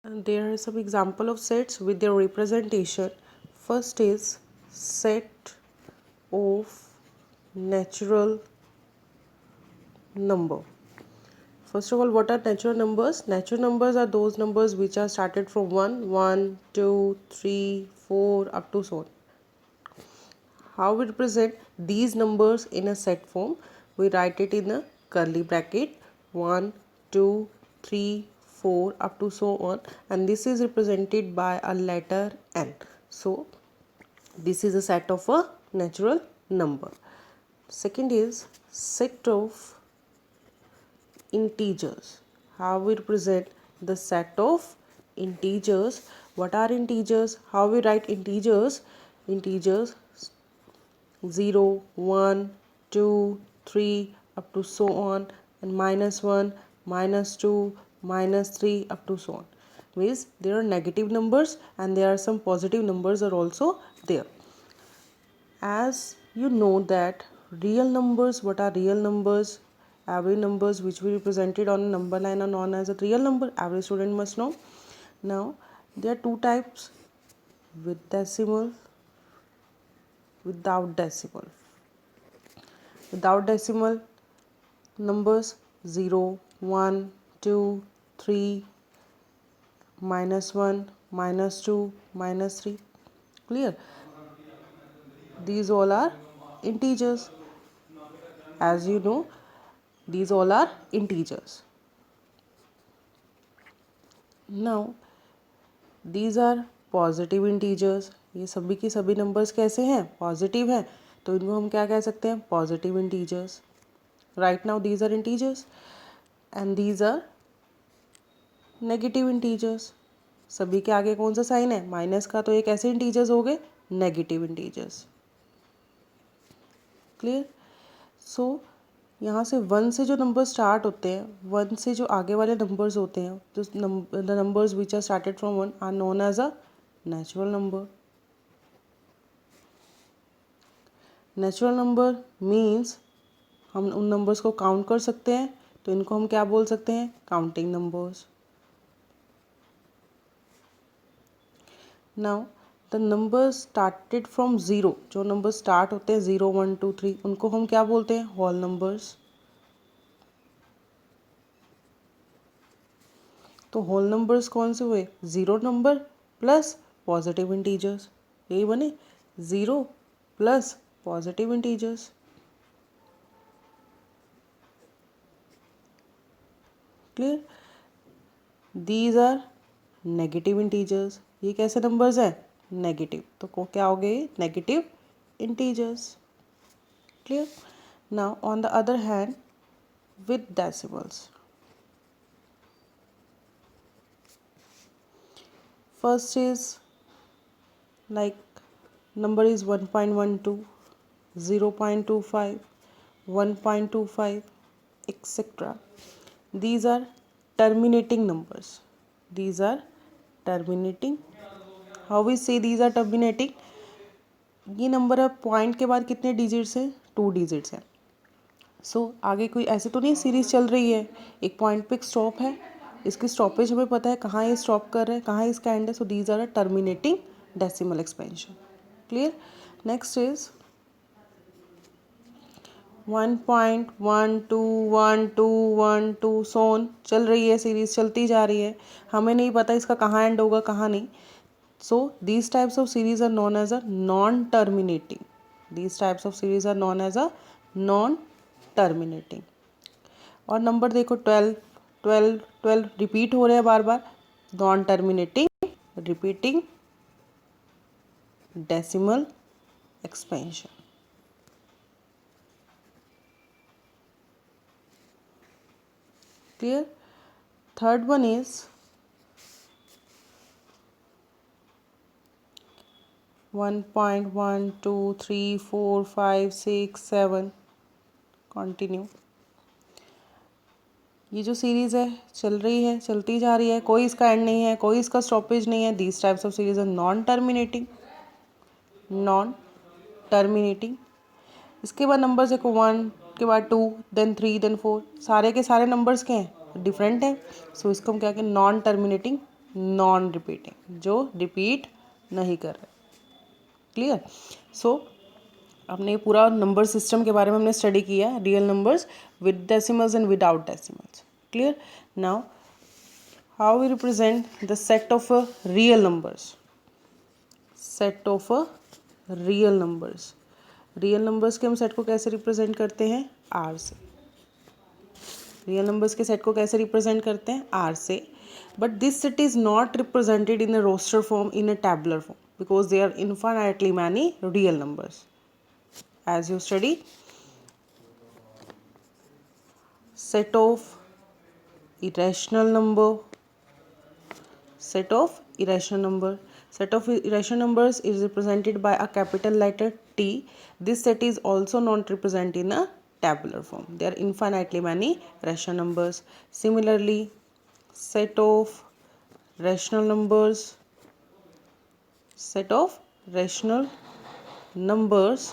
And there are some example of sets with their representation. First is set of natural number. First of all, what are natural numbers? Natural numbers are those numbers which are started from 1, 2, 3, 4 up to so on. How we represent these numbers in a set form? We write it in a curly bracket 1, 2, 3, 4 up to so on, and this is represented by a letter n. So this is a set of a natural number. Second is set of integers. How we represent the set of integers? What are integers? How we write integers? Integers 0, 1, 2, 3 up to so on, and -1, -2, -3 up to so on. Means there are negative numbers and there are some positive numbers are also there. As you know that real numbers, what are real numbers? Every numbers which we represented on a number line are known as a real number. Every student must know. Now there are two types, with decimal, without decimal. Without decimal numbers 0, 1, 2, 3, -1, -2, -3. Clear? These all are integers. As you know, these all are integers. Now these are positive integers. ये सभी की सभी numbers कैसे हैं? Positive हैं, तो इनको हम क्या कह सकते हैं? Positive integers. Right now these are integers and these are negative integers. सभी के आगे कौन सा साइन है? माइनस का. तो ये कैसे इंटीजर्स हो गए? Negative integers. क्लियर? सो यहाँ से 1 से जो नंबर स्टार्ट होते हैं, 1 से जो आगे वाले नंबर्स होते हैं, the numbers which are started from 1 are known as a natural number. Natural number means हम उन नंबर्स को काउंट कर सकते हैं, तो इनको हम क्या बोल सकते हैं? Counting numbers. Now the number started from 0, जो नंबर स्टार्ट होते हैं 0, 1, 2, 3, उनको हम क्या बोलते हैं? Whole numbers. तो होल नंबर्स कौन से हुए? 0 नंबर प्लस पॉजिटिव इंटीजर्स. यही बने 0 plus positive integers. Clear? These are negative integers. ये कैसे नंबर्स हैं? नेगेटिव. तो क्या हो गए? Negative integers. Clear? Now on the other hand with decimals. First is like number is 1.12, 0.25, 1.25, etc. These are terminating numbers. These are terminating. How we say these are terminating? ये number है point के बाद कितने digits हैं? 2 digits हैं. सो आगे कोई ऐसे तो नहीं सीरीज चल रही है, एक पॉइंट पे एक स्टॉप है, इसकी स्टॉपेज हमें पता है कहाँ ये स्टॉप कर रहे हैं, कहाँ इसका एंड है. So these are a terminating decimal expansion. Clear? Next is 1.1212 so on चल रही है, सीरीज चलती जा रही है, हमें नहीं पता इसका कहाँ एंड होगा कहाँ नहीं. So these types of series are known as a non terminating. These types of series are known as a non terminating. और नंबर देखो 12, 12, 12 रिपीट हो रहे हैं बार बार. Non terminating repeating decimal expansion. Clear? Third one is 1.123456 continue. ये जो series है चल रही है, चलती जा रही है, कोई इसका एंड नहीं है, कोई इसका स्टॉपेज नहीं है. These types of series are non terminating. Non terminating. इसके बाद नंबर्स देखो 1 के बाद 2, देन 3, देन 4, सारे के सारे नंबर्स के हैं? डिफरेंट हैं. सो इसको हम क्या कहें? नॉन टर्मिनेटिंग नॉन रिपीटिंग, जो रिपीट नहीं कर रहे। क्लियर? सो अपने पूरा नंबर सिस्टम के बारे में हमने स्टडी किया, real numbers with decimals and without decimals. Clear? Now how we represent the set of real numbers. Set of real numbers, real numbers के हम सेट को कैसे रिप्रेजेंट करते हैं? आर से। रियल नंबर्स के सेट को कैसे रिप्रेजेंट करते हैं? आर से। But this set is not represented in a roster form, in a tabular form, because there are infinitely many real numbers. As you study, set of irrational number, set of irrational number, set of irrational numbers is represented by a capital letter T. This set is also not represented in a tabular form. There are infinitely many rational numbers. Similarly, set of rational numbers, set of rational numbers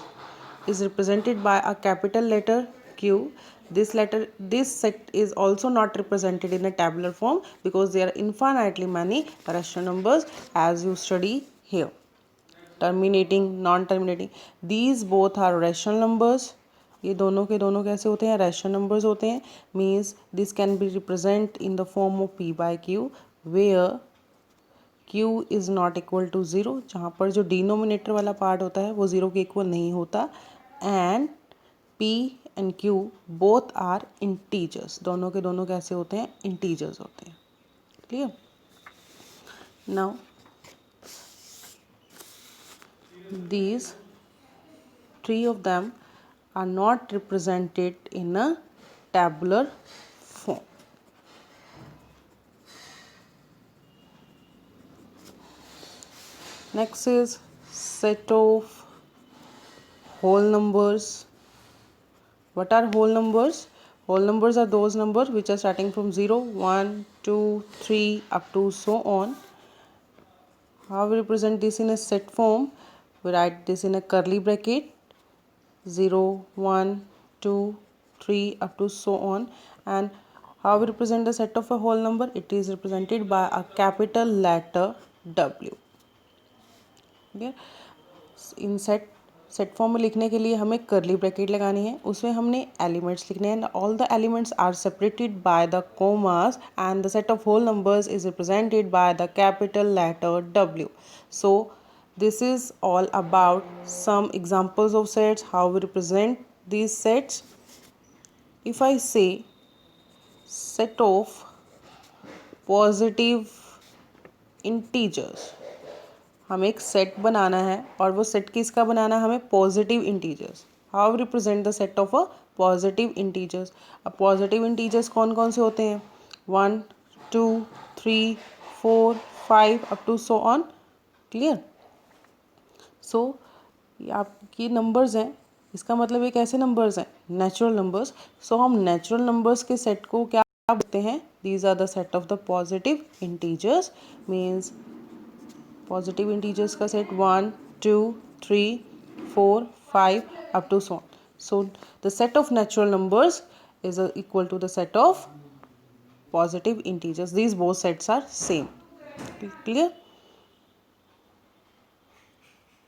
is represented by a capital letter Q. This set is also not represented in a tabular form because there are infinitely many rational numbers, as you study here. Terminating, non-terminating, these both are rational numbers. ये दोनों के दोनों कैसे होते हैं? rational numbers होते हैं. Means this can be represented in the form of P by Q, where Q is not equal to zero, जहाँ पर जो डिनोमिनेटर वाला पार्ट होता है वो ज़ीरो के इक्वल नहीं होता, and P and Q both are integers, दोनों के दोनों कैसे होते हैं? इंटीजर्स होते हैं। Clear? Now these three of them are not represented in a tabular form. Next is set of whole numbers. What are whole numbers? Whole numbers are those numbers which are starting from 0, 1, 2, 3 up to so on. How we represent this in a set form? We write this in a curly bracket, 0, 1, 2, 3 up to so on. And how we represent the set of a whole number? It is represented by a capital letter W. In set form में लिखने के लिए हमें curly bracket लगानी है, उसमें हमने elements लिखने हैं, all the elements are separated by the commas, and the set of whole numbers is represented by the capital letter W. So this is all about some examples of sets, how we represent these sets. If I say set of positive integers, हमें एक set बनाना है और वो set किसका बनाना है? हमें positive integers. How represent the set of a positive integers? अब positive integers कौन कौन से होते हैं? 1, 2, 3, 4, 5 up to so on. Clear? So आपकी नंबर्स हैं, इसका मतलब ये कैसे नंबर्स हैं? Natural numbers. सो हम नेचुरल नंबर्स के सेट को क्या बोलते हैं? These are the set of the positive integers. Means positive integers का set 1, 2, 3, 4, 5 up to so on. So the set of natural numbers is equal to the set of positive integers. These both sets are same. Clear?